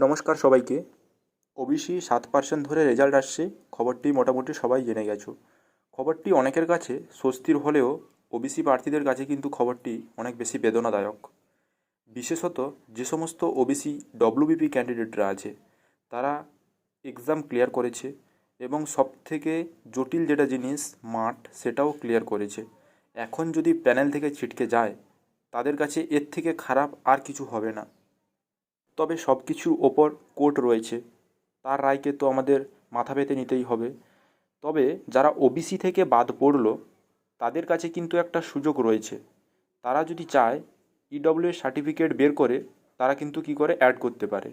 নমস্কার সবাইকে। ওবিসি 7% ধরে রেজাল্ট আসছে, খবরটি মোটামুটি সবাই জেনে গেছো। খবরটি অনেকের কাছে স্বস্তির হলেও ওবিসি প্রার্থীদের কাছে কিন্তু খবরটি অনেক বেশি বেদনাদায়ক। বিশেষত যে সমস্ত ওবিসি ডব্লিউবিপি ক্যান্ডিডেটরা আছে তারা এক্সাম ক্লিয়ার করেছে এবং সবথেকে জটিল যেটা জিনিস মাঠ সেটাও ক্লিয়ার করেছে। এখন যদি প্যানেল থেকে ছিটকে যায় তাদের কাছে এর থেকে খারাপ আর কিছু হবে না। তবে সব কিছুর ওপর কোর্ট রয়েছে, তার রায়কে তো আমাদের মাথা পেতে নিতেই হবে। তবে যারা ওবিসি থেকে বাদ পড়ল তাদের কাছে কিন্তু একটা সুযোগ রয়েছে। তারা যদি চায় ইডব্লিউএস সার্টিফিকেট বের করে তারা কিন্তু কী করে অ্যাড করতে পারে।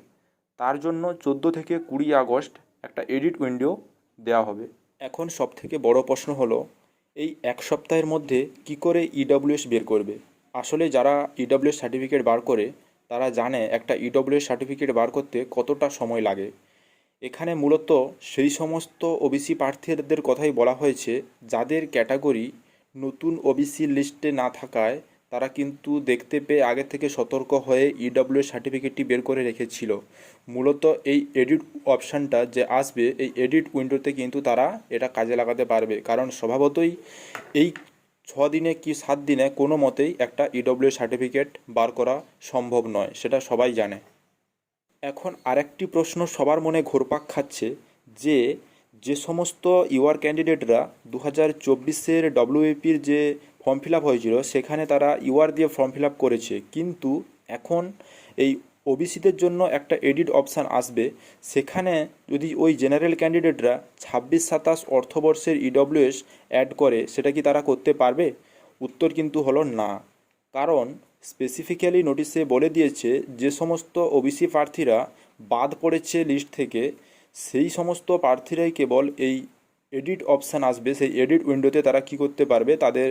তার জন্য 14 থেকে 20 আগস্ট একটা এডিট উইন্ডো দেওয়া হবে। এখন সবথেকে বড় প্রশ্ন হলো এই এক সপ্তাহের মধ্যে কী করে ইডব্লিউএস বের করবে। আসলে যারা ইডব্লিউএস সার্টিফিকেট বার করে তারা জানে একটা ইডব্লিউএস সার্টিফিকেট বার করতে কতটা সময় লাগে। এখানে মূলত সেই সমস্ত ওবিসি প্রার্থীদের কথাই বলা হয়েছে যাদের ক্যাটাগরি নতুন ওবিসি লিস্টে না থাকায় তারা কিন্তু দেখতে পেয়ে আগে থেকে সতর্ক হয়ে ইডব্লিউএস সার্টিফিকেটটি বের করে রেখেছিল। মূলত এই এডিট অপশানটা যে আসবে এই এডিট উইন্ডোতে কিন্তু তারা এটা কাজে লাগাতে পারবে, কারণ স্বভাবতই এই 6 দিনে কি 7 দিনে কোনো মতেই একটা ইডব্লিউএস সার্টিফিকেট বার করা সম্ভব নয়, সেটা সবাই জানে। এখন আরেকটি প্রশ্ন সবার মনে ঘুরপাক খাচ্ছে যে যে সমস্ত ইউআর ক্যান্ডিডেটরা 2024-এর ডব্লিউএপির যে ফর্ম ফিল আপ হয়েছিল সেখানে তারা ইউআর দিয়ে ফর্ম ফিল আপ করেছে, কিন্তু এখন এই ওবিসিদের জন্য একটা এডিট অপশান আসবে। সেখানে যদি ওই জেনারেল ক্যান্ডিডেটরা 26-27 অর্থবর্ষের ইডব্লিউএস অ্যাড করে সেটা কি তারা করতে পারবে? উত্তর কিন্তু হলো না। কারণ স্পেসিফিক্যালি নোটিশে বলে দিয়েছে যে সমস্ত ওবিসি প্রার্থীরা বাদ পড়েছে লিস্ট থেকে সেই সমস্ত প্রার্থীরাই কেবল এই এডিট অপশান আসবে, সেই এডিট উইন্ডোতে তারা কি করতে পারবে, তাদের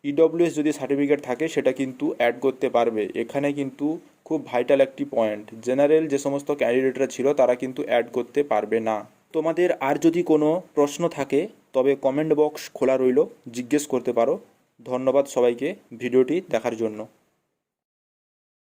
ইডব্লিউএস যদি সার্টিফিকেট থাকে সেটা কিন্তু অ্যাড করতে পারবে। এখানে কিন্তু খুব ভাইটাল একটি পয়েন্ট, জেনারেল যে সমস্ত ক্যান্ডিডেটরা ছিল তারা কিন্তু অ্যাড করতে পারবে না। তোমাদের আর যদি কোনো প্রশ্ন থাকে তবে কমেন্ট বক্স খোলা রইল, জিজ্ঞেস করতে পারো। ধন্যবাদ সবাইকে ভিডিওটি দেখার জন্য।